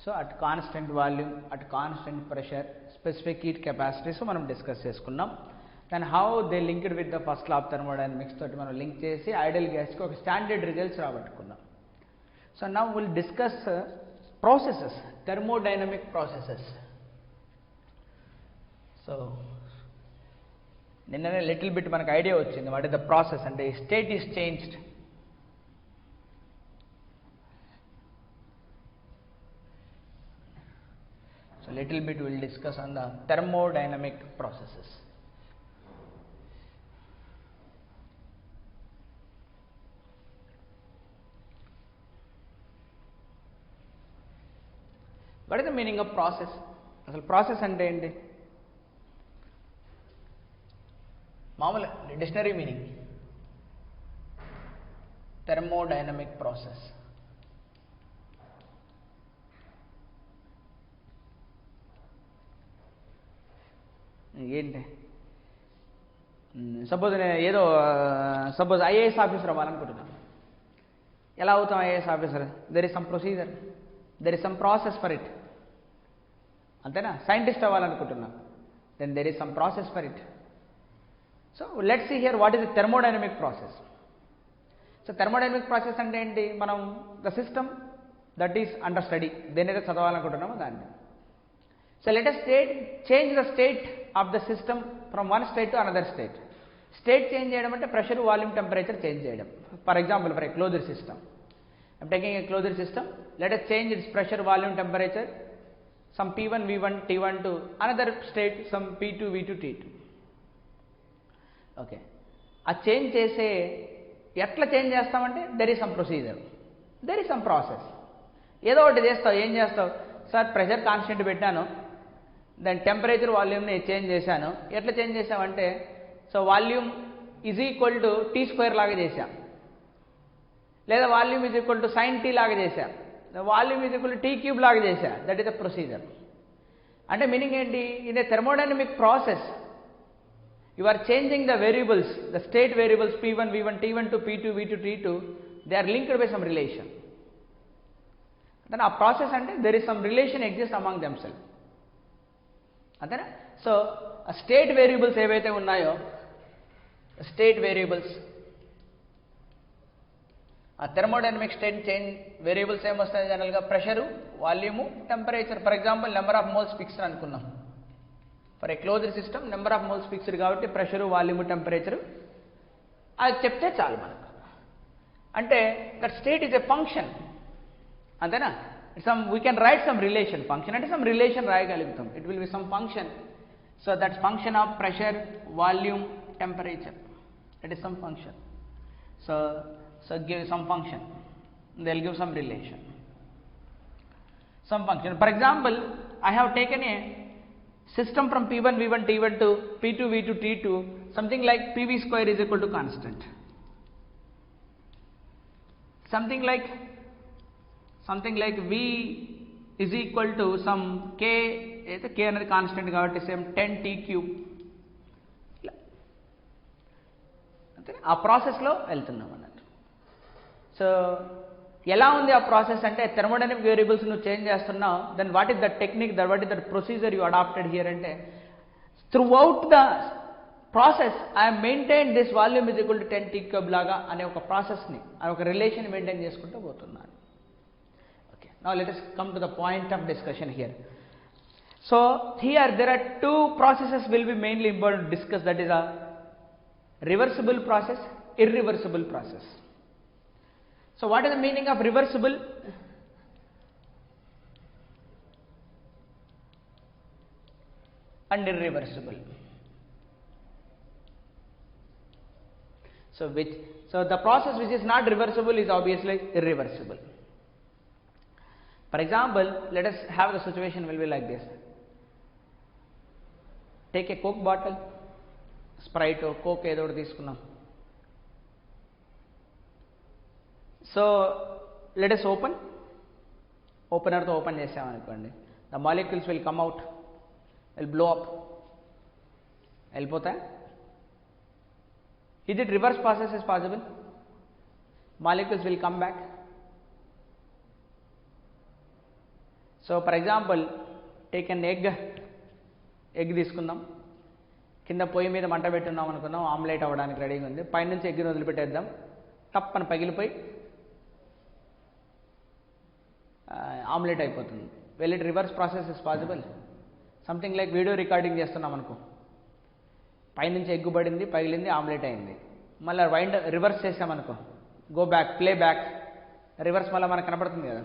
So at constant volume, at constant pressure, specific heat capacities మనం discuss చేసుకున్నాం. దాని how they linked with the first law of thermodynamics తోటి మనం link చేసి ideal గ్యాస్కి ఒక స్టాండర్డ్ రిజల్ట్స్ రాబట్టుకున్నాం. So now will discuss processes, thermodynamic processes. So నిన్ననే లిటిల్ బిట్ మనకు ఐడియా వచ్చింది వాట్ ఇస్ ద ప్రాసెస్ అంటే state is changed. So little bit we will discuss on the thermodynamic processes. What is the meaning of process? అసలు process అంటే ఏంటి? మామూలు dictionary meaning thermodynamic process. ఏంటి? Suppose నేను suppose IAS officer అవ్వాలనుకుంటున్నాను. ఎలా అవుతాం IAS officer? There is some procedure, there is some process for it. అంతేనా? సైంటిస్ట్ అవ్వాలనుకుంటున్నాం, then there is some process for it. So let's see here what is the thermodynamic process. So thermodynamic process అంటే ఏంటి? మనం the system that is under study, దేనైతే చదవాలనుకుంటున్నామో దాన్ని. So let us change the state of the system from one state to another state. State change చేయడం అంటే pressure, volume, temperature change చేయడం. For example for a closed system, I'm taking a closed system, let us change its pressure, volume, temperature, some P1, V1, T1 to another state, some P2, V2, T2. Okay, ఆ change చేసే ఎట్లా change చేస్తామంటే there is some procedure, there is some process. ఏదో ఒకటి చేస్తావు. ఏం చేస్తావు? Sir pressure constant పెట్టాను, దాని టెంపరేచర్ వాల్యూమ్ని చేంజ్ చేశాను. ఎట్లా చేంజ్ చేసామంటే so volume is equal to T square లాగా చేశాం, లేదా volume is equal to sine T లాగా చేశాం, volume is equal to T cube లాగా చేశా. That is the procedure. అంటే మీనింగ్ ఏంటి? In a thermodynamic process you are changing the variables, the state variables P1, V1, T1 to P2, V2, T2, they are linked by some relation. అంటే ఆ process అంటే there is some relation exist among themself. అంతేనా? So ఆ state variables ఏవైతే ఉన్నాయో, state variables, ఆ thermodynamic state change variables ఏమొస్తాయి జనరల్గా? Pressure, volume, temperature. For example number of moles fixed అనుకున్నాం. For a closed system number of moles fixed కాబట్టి pressure, volume, temperature అది చెప్తే చాలు మనకు. అంటే that state is a function. అంతేనా? We can write some relation. Function అంటే some relation రాయగలుగుతాం. It will be some function. So that's function of pressure, volume, temperature. It is some function. So give sum function, they will give some relation, sum function. For example I have taken a system from P1, V1, T1 to P2, V2, T2, something like PV square is equal to constant, something like V is equal to some K, అయితే K అనేది constant కాబట్టి same 10 T cube. అంతే, ఆ ప్రాసెస్లో వెళ్తున్నాం అన్నట్టు. So ఎలా ఉంది ఆ ప్రాసెస్ అంటే థర్మోడైనమిక్ వేరియబుల్స్ నువ్వు చేంజ్ చేస్తున్నావు. Then what is the technique, what is the procedure you adapted here అంటే throughout the process I maintain this volume is equal to 10 T cube లాగా అనే ఒక ప్రాసెస్ని, అనే ఒక రిలేషన్ మెయింటైన్ చేసుకుంటూ పోతున్నాను. Okay, now let us come to the point of discussion here. So here there are two processes will be mainly important to discuss, that is a reversible process, irreversible process. So what is the meaning of reversible? And irreversible. So the process which is not reversible is obviously irreversible. For example, let us have the situation will be like this. Take a Coke bottle, Sprite or Coke ఏదో ఒకటి తీసుకున్నాం. So let us ఓపెనర్తో open చేసామనుకోండి, the molecules will come out, will blow up, వెళ్ళిపోతాయి. Is it reverse process is possible? Molecules will come back. So for example take an egg తీసుకుందాం, కింద పొయ్యి మీద మంట పెట్టున్నాం అనుకుందాం, ఆమ్లెట్ అవ్వడానికి రెడీగా ఉంది, పైనుంచి ఎగ్గుని వదిలిపెట్టేద్దాం, తప్పని పగిలిపోయి ఆమ్లెట్ అయిపోతుంది. Well it reverse process is possible. Something like video recording చేస్తున్నాం అనుకో, పైనుంచి ఎగ్గు పడింది, పగిలింది, ఆమ్లెట్ అయింది, మళ్ళీ రివర్స్ చేసామనుకో, go back, play back, reverse మళ్ళీ మనకు కనపడుతుంది కదా.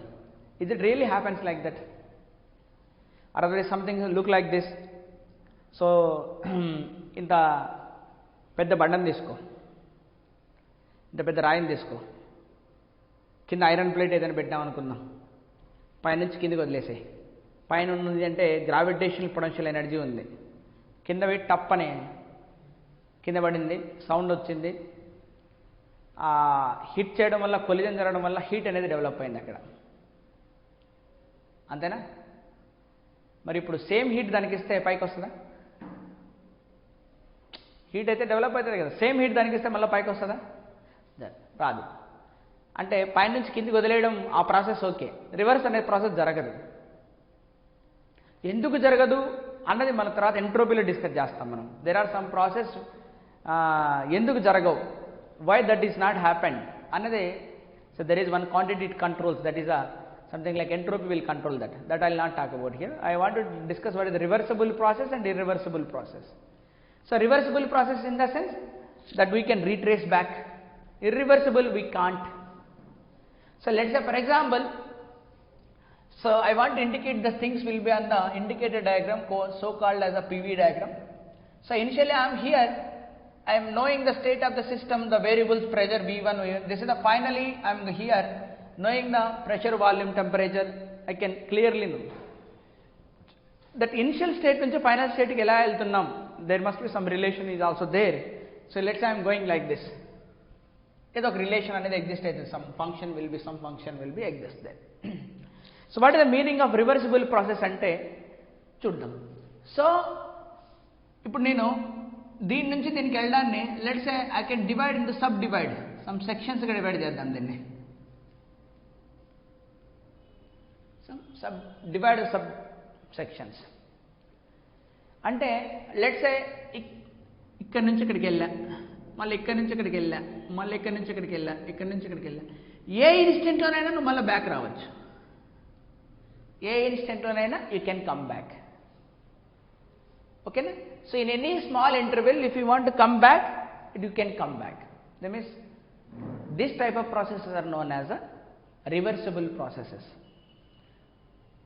Is it really happens like that or other something look like this? So ఇంత పెద్ద బండను తీసుకో, ఇంత పెద్ద రాయిని తీసుకో, కింద ఐరన్ ప్లేట్ ఏదైనా పెట్టామనుకుందాం, పైనుంచి కిందికి వదిలేసాయి. పైన ఉన్నది అంటే గ్రావిటేషనల్ పొటెన్షియల్ ఎనర్జీ ఉంది, కింద పెట్టి టప్పని కింద పడింది, సౌండ్ వచ్చింది, హిట్ చేయడం వల్ల, కొలిజన్ జరగడం వల్ల హీట్ అనేది డెవలప్ అయింది అక్కడ, అంతేనా? మరి ఇప్పుడు సేమ్ హీట్ దానికి ఇస్తే పైకి వస్తుందా? హీట్ అయితే డెవలప్ అవుతుంది కదా, సేమ్ హీట్ దానికి ఇస్తే మళ్ళీ పైకి వస్తుందా? రాదు. అంటే పైనుంచి కిందికి వదిలేయడం ఆ ప్రాసెస్ ఓకే, రివర్స్ అనే ప్రాసెస్ జరగదు. ఎందుకు జరగదు అన్నది మన తర్వాత ఎంట్రోపీలో డిస్కస్ చేస్తాం మనం. దేర్ ఆర్ సమ్ ప్రాసెస్ ఎందుకు జరగవు, why that is not happened అన్నది. So there is one quantity it controls, that is something like entropy will control that. That I will not talk about here. I want to discuss what is the reversible process and irreversible process. So reversible process in the sense that we can retrace back. Irreversible we can't. So let's say for example, so I want to indicate the things will be on the indicator diagram, so called as a PV diagram. So initially I am here, I am knowing the state of the system, the variables pressure V1, this is the finally I am here knowing the pressure, volume, temperature. I can clearly know that initial state nunchi final state ki ela veltunnam, there must be some relation is also there. So let's say I am going like this, ఏదో ఒక relation అనేది exist అవుతుంది, some function will be exist there. So what is the meaning of reversible process అంటే చూద్దాం. So ఇప్పుడు నేను దీని నుంచి దీనికి వెళ్ళడాన్ని let's say I can divide into subdivide, some sections గా డివైడ్ చేద్దాం దీన్ని, డివైడ్ సబ్ సెక్షన్స్. అంటే లెట్స్ సే ఇక్కడ నుంచి ఇక్కడికి వెళ్ళా, మళ్ళీ ఇక్కడ నుంచి ఇక్కడికి వెళ్ళా, మళ్ళీ ఇక్కడ నుంచి ఇక్కడికి వెళ్ళా, ఇక్కడ నుంచి ఇక్కడికి వెళ్ళా, ఏ ఇన్స్టెంట్లోనైనా నువ్వు మళ్ళీ బ్యాక్ రావచ్చు, ఏ ఇన్స్టెంట్లోనైనా యూ కెన్ కమ్ బ్యాక్. ఓకేనా? So in any small interval if you want to come back, you can come back. That means this type of processes are known as a reversible processes.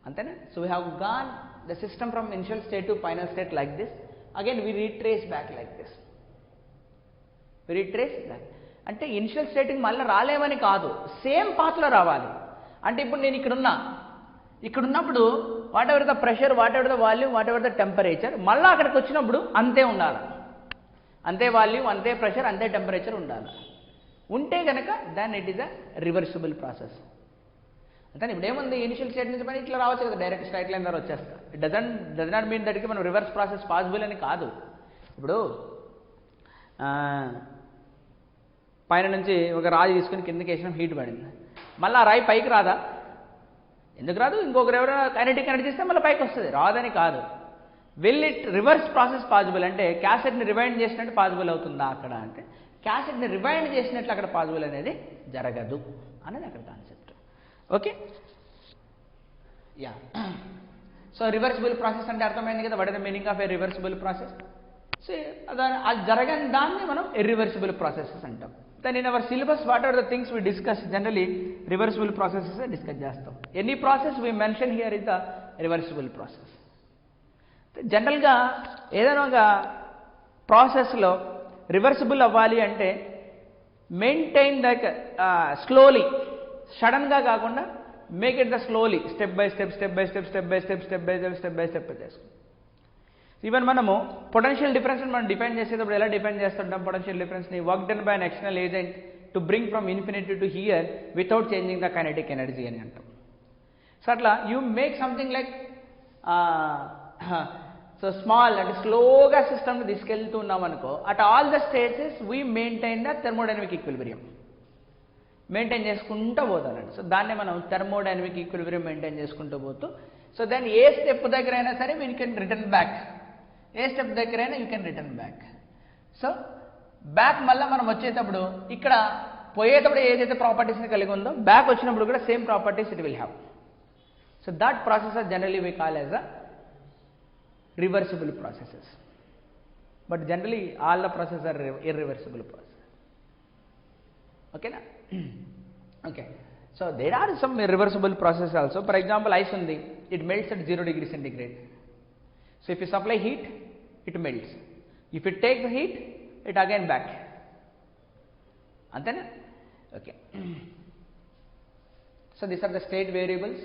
అంతేనా? So we have gone the system from initial state to final state like this, again we retrace back like this, retrace back. అంటే initial స్టేట్కి మళ్ళీ రాలేమని కాదు, same పాత్లో రావాలి. అంటే ఇప్పుడు నేను ఇక్కడున్నప్పుడు whatever the pressure, whatever the volume, whatever the temperature, మళ్ళీ అక్కడికి వచ్చినప్పుడు అంతే ఉండాలి, అంతే వాల్యూమ్, అంతే ప్రెషర్, అంతే టెంపరేచర్ ఉండాలి. ఉంటే కనుక దాన్ని it is a reversible process. అంటే ఇప్పుడు ఏముంది, ఇనిషియల్ స్టేట్ నుంచి పని ఇట్లా రావచ్చు కదా, డైరెక్ట్ స్ట్రైట్ లైన్ ద్వారా వచ్చేస్తా. ఇట్ డజ్ నాట్ మీన్ దట్కి మనం రివర్స్ ప్రాసెస్ పాసిబుల్ అని కాదు. ఇప్పుడు పైన నుంచి ఒక రాయి తీసుకుని కిందకి వేసిన హీట్ పడింది, మళ్ళీ ఆ రాయి పైకి రాదా? ఎందుకు రాదు? ఇంకొకరు ఎవరైనా కైనెటిక్ ఎనర్జీ ఇస్తే మళ్ళీ పైకి వస్తుంది, రాదని కాదు. Will it reverse process possible అంటే క్యాసెట్ని రివైండ్ చేసినట్టు పాసిబుల్ అవుతుందా అక్కడ అంటే, క్యాసెట్ని రివైండ్ చేసినట్లు అక్కడ పాసిబుల్ అనేది జరగదు అనేది అక్కడ concept. Okay, yeah. So reversible process అంటే అర్థమైంది కదా, what is the meaning of a reversible process. So అది జరగని దాన్ని మనం ఇర్రివర్సిబుల్ ప్రాసెసెస్ అంటాం. Then in our syllabus what are the things we discuss, generally reversible processes discuss చేస్తాం. Any process we mention here is the reversible process. జనరల్గా ఏదైనా ఒక ప్రాసెస్లో రివర్సిబుల్ అవ్వాలి అంటే మెయింటైన్ దట్ స్లోలీ, సడన్గా కాకుండా make it the slowly, step by step చేసుకో. ఈవెన్ మనము పొటెన్షియల్ డిఫరెన్స్ మనం డిఫైన్ చేసేటప్పుడు ఎలా డిఫైన్ చేస్తుంటాం? పొటెన్షియల్ డిఫరెన్స్ని work done by an external agent to bring from infinity to here without changing the kinetic energy అని అంటాం. సో అట్లా you make something like so small అంటే స్లోగా సిస్టమ్ని తీసుకెళ్తున్నాం అనుకో, at all the stages we maintain the thermodynamic equilibrium, maintain చేసుకుంటూ పోతానండి. సో దాన్నే మనం థెర్మోడైనమిక్ ఈక్విలిబ్రియం మెయింటైన్ చేసుకుంటూ పోతూ సో దెన్ ఏ స్టెప్ దగ్గర అయినా సరే we can return back, A step దగ్గర అయినా you can return back. So back మళ్ళీ మనం వచ్చేటప్పుడు ఇక్కడ పోయేటప్పుడు ఏదైతే ప్రాపర్టీస్ని కలిగి ఉందో బ్యాక్ వచ్చినప్పుడు కూడా same properties it will have. So that processes generally we call as a reversible processes, but generally all the processes are irreversible process. Okay na? Okay, so there are some irreversible processes also. For example, ice undi, it melts at 0 degree centigrade. So if you supply heat, it melts. If it takes heat, it again back. Antena? Okay. So these are the state variables: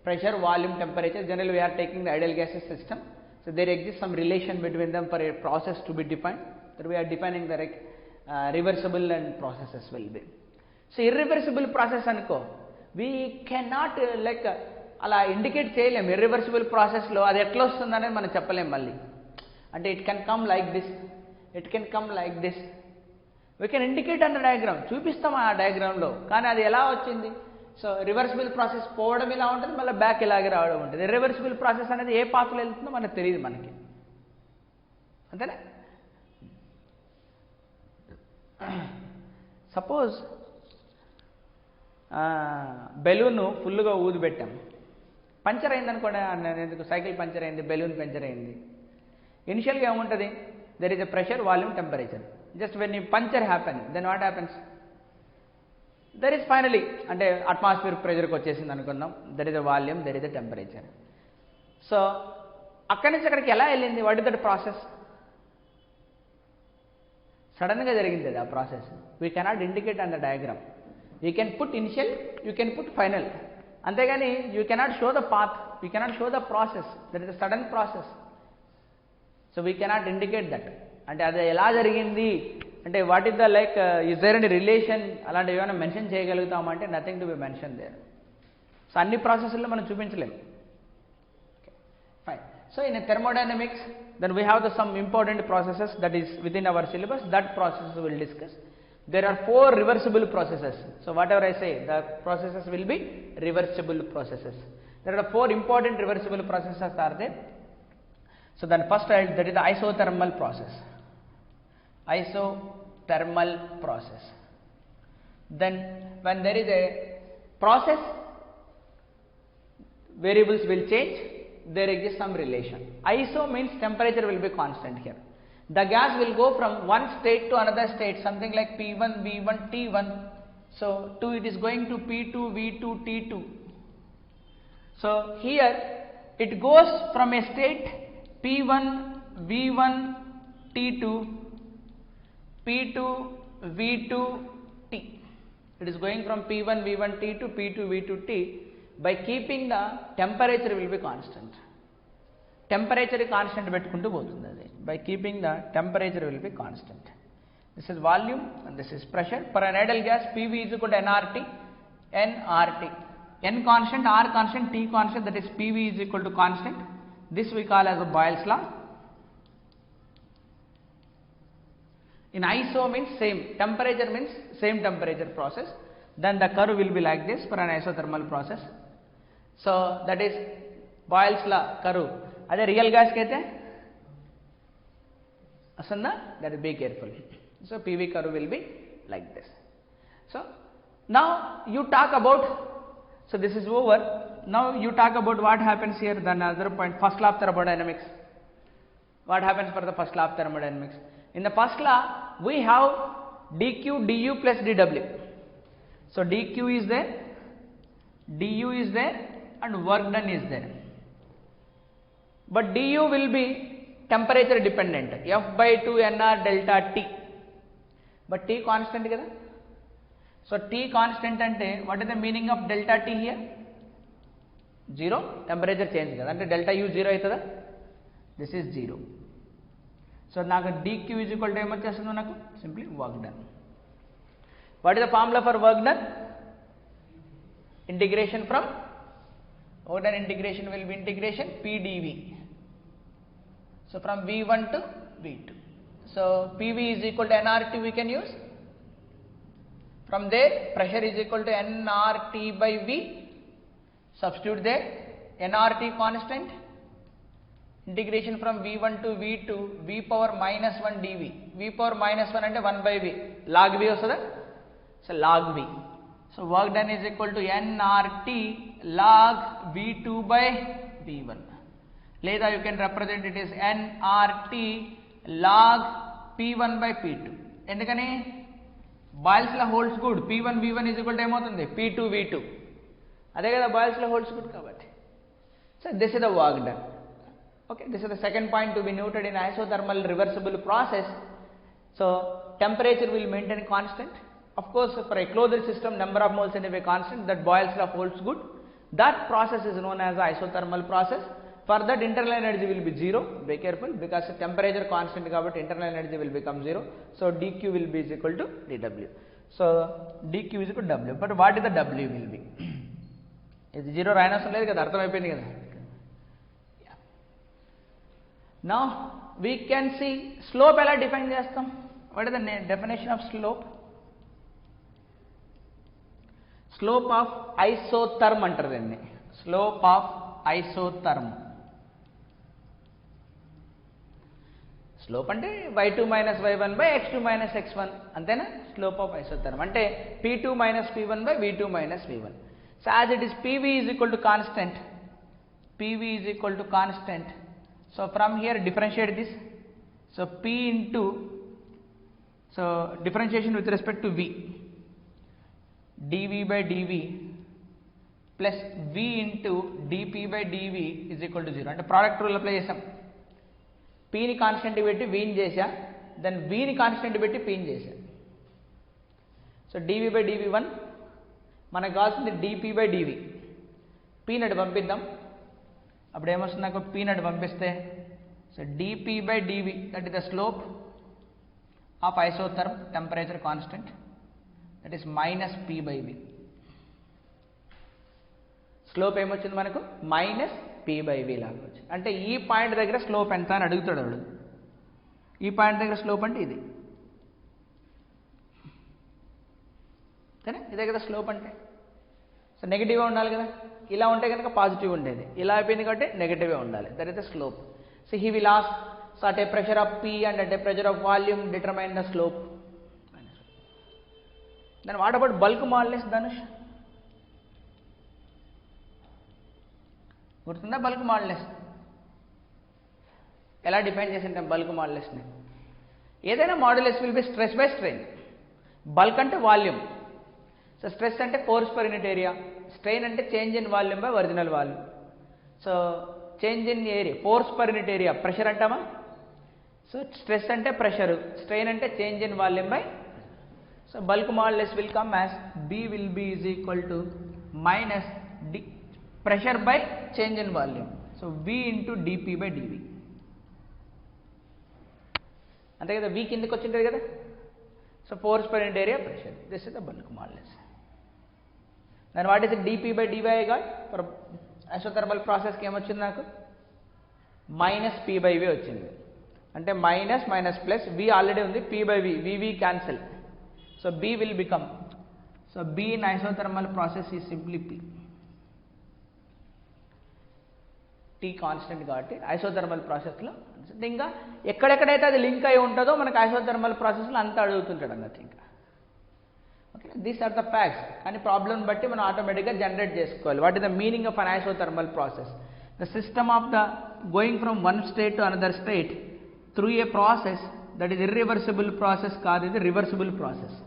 pressure, volume, temperature. Generally we are taking the ideal gases system. So there exists some relation between them for a process to be defined. That we are defining the reversible and processes will be. So irreversible process anko, we cannot అలా indicate చేయలేము. Irreversible ప్రాసెస్లో అది ఎట్లా వస్తుందనేది మనం చెప్పలేము మళ్ళీ. అంటే it can come like this, it can come like this. We can indicate అన్న డయాగ్రామ్ చూపిస్తాం ఆ డయాగ్రామ్లో, కానీ అది ఎలా వచ్చింది. సో రివర్సిబుల్ ప్రాసెస్ పోవడం ఇలా ఉంటుంది, మళ్ళీ బ్యాక్ ఇలాగే రావడం ఉంటుంది. ఇర్రివర్సిబుల్ ప్రాసెస్ అనేది ఏ పాత్రలో వెళ్తుందో మనకు తెలియదు మనకి, అంతేనా. సపోజ్ బెలూన్ ఫుల్గా ఊది పెట్టాం, పంచర్ అయింది అనుకోండి. ఎందుకు సైకిల్ పంచర్ అయింది, బెలూన్ పంచర్ అయింది. ఇనిషియల్గా ఏముంటుంది, there is a pressure, volume, temperature. Just when you puncture happen, then what happens, there is finally అంటే అట్మాస్ఫియర్ ప్రెషర్కి వచ్చేసింది అనుకుందాం. There is a volume, there is a temperature. So అక్కడి నుంచి అక్కడికి ఎలా వెళ్ళింది, వాట్ ఇస్ దట్ ప్రాసెస్. సడన్గా జరిగింది అది ఆ process. We cannot indicate on the diagram. You can put initial, you can put final, అంతేగాని you cannot show the path, you cannot show the process. That is the sudden process. So we cannot indicate that. అంటే అది ఎలా జరిగింది అంటే what is the is there any relation అలాంటివి ఏమైనా mention చేయగలుగుతామంటే nothing to be mention there. So అన్ని ప్రాసెస్లో మనం చూపించలేము. Fine. So in thermodynamics then we have some important processes that is within our syllabus. That process we will discuss. There are 4 reversible processes. So whatever I say, the processes will be reversible processes. There are 4 important reversible processes are there. So then first that is the isothermal process. Isothermal process. Then when there is a process, variables will change, there exists some relation. Iso means temperature will be constant here. The gas will go from one state to another state, something like P1, V1, T1. So it is going to P2, V2, T2. So here it goes from a state P1, V1, T2, P2, V2, T. It is going from P1, V1, T to P2, V2, T. By keeping the temperature will be constant. Temperature constant పెట్టుకుంటూ పోతుంది అది. By keeping the temperature will be constant. This is volume and this is pressure. For an ideal gas, PV is equal to nRT, nRT. N constant, R constant, T constant, that is PV is equal to constant. This we call as a Boyle's law. In iso means same, temperature means same temperature process. Then the curve will be like this for an isothermal process. So that is Boyle's law curve. అదే real గ్యాస్కి అయితే వస్తుందా, that be careful. So PV curve will be like this. So now you talk about, so this is over. Now you talk about what happens here. Then another point, first law of thermodynamics. What happens for the first law of thermodynamics? In the first law we have dq, du plus dw. So dq is there, du is there, and work done is there. But du will be temperature dependent, F by 2 nr delta T. But T constant kada. So T constant ante what is the meaning of delta T here? 0, temperature change kada, ante delta U 0 aitada. This is 0. So naku dq is equal to em vachestundi naku simply work done. What is the formula for work done? Integration from work done, integration will be integration P dV. So from V1 to V2. So PV is equal to nRT we can use. From there pressure is equal to nRT by V. Substitute there. nRT constant, integration from V1 to V2 v power minus 1 dV, v power minus 1 అంటే 1 by v, log v వస్తుందా? So log v. So work done is equal to nRT log V2 by V1, లేదా you can represent it as nRT log P1 by P2. ఎందుకని boils law holds good, P1 V1 is equal to ఏమవుతుంది P2 V2, అదే కదా boils లా holds good కాబట్టి. So this is the work done. Okay, this is the second point to be noted in isothermal reversible process. So temperature will maintain constant. Of course, for a closed system, number of moles anyway constant, that Boyle's law holds good. That process is known as isothermal process. For that, internal energy will be 0. Be careful, because temperature constant, internal energy will become 0. So dq will be is equal to dw. So dq is equal to w. But what is the w will be? Is 0 రాయనవసరం లేదు కదా, అర్థమైపోయింది కదా. Now we can see slope ఎలా define చేస్తాం. What is the definition of slope? Slope of isotherm అంటారు దీన్ని. Slope of isotherm. Slope అంటే y2 minus y1 by x2 minus x1 అంతేనా? Slope of isotherm అంటే p2 minus p1 by v2 minus v1. So as it is pv is equal to constant, pv is equal to constant. So from here differentiate this. So p into, so differentiation with respect to v, dv by dv plus v into dp by dv is equal to 0. అంటే product rule apply చేసాం. p ని constant పెట్టి v ని చేసా, then v ని constant పెట్టి p ని చేసా. సో dv by dv1 మనకు కావాల్సింది dp by dv. p నటు పంపిద్దాం, అప్పుడు ఏమొస్తుంది నాకు, p నటు పంపిస్తే so dp by dv, that is the slope of isotherm temperature constant, that is minus p by v. Slope ఏమొచ్చింది మనకు, మైనస్ p by v లాగా వచ్చింది. అంటే ఈ పాయింట్ దగ్గర స్లోప్ ఎంత అని అడుగుతాడు వాడు. ఈ పాయింట్ దగ్గర స్లోప్ అంటే ఇది, ఇదే కదా స్లోప్ అంటే. సో నెగిటివ్గా ఉండాలి కదా, ఇలా ఉంటే కనుక పాజిటివ్ ఉండేది, ఇలా అయిపోయింది కాబట్టి నెగిటివ్గా ఉండాలి. That is the slope. So he will ask, so at a pressure of p and at a pressure of volume determine the slope. Then what about bulk modulus Dhanush? గుర్తుందా బల్క్ మాడ్యులస్? ఎలా define చేసి ఉంటాం bulk మాడ్యులస్ని? ఏదైనా modulus will be stress by strain. Bulk అంటే volume, so stress అంటే force per unit area, strain అంటే change in volume by original volume. So change in area, force per unit area, pressure అంటామా? So stress అంటే pressure, strain అంటే change in volume by. So bulk modulus will come as b will be is equal to minus d pressure by change in volume. So v into dp by dv. అంతే కదా, v కిందకి వచ్చింటుంది కదా. So force per unit area, pressure, this is the bulk modulus. Then what is dp by dy got for isothermal ప్రాసెస్కి ఏమొచ్చింది నాకు, minus p by v వచ్చింది. అంటే minus minus plus, v already ఉంది, p by v, v cancel. So b will become, so b in isothermal process is simply p. t constant కాబట్టి isothermal ప్రాసెస్లో ఇంకా ఎక్కడెక్కడైతే అది లింక్ అయి ఉంటుందో మనకు ఐసోథర్మల్ ప్రాసెస్లో అంతా అడుగుతుంటాడు అన్నట్టు. ఇంకా okay, these are the facts. కానీ ప్రాబ్లమ్ బట్టి మనం ఆటోమేటిక్గా జనరేట్ చేసుకోవాలి. What is the meaning of an isothermal process? The system of the going from one state to another state through a process that is irreversible process కాదు, ఇది reversible process.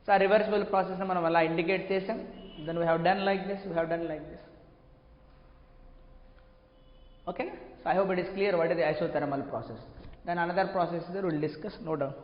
సో ఆ reversible ప్రాసెస్ని మనం అలా ఇండికేట్ చేసాం. Then we have done like this, we have done like this. Okay, so I hope it is clear what is the isothermal process. Then another process is there, we will discuss, no doubt.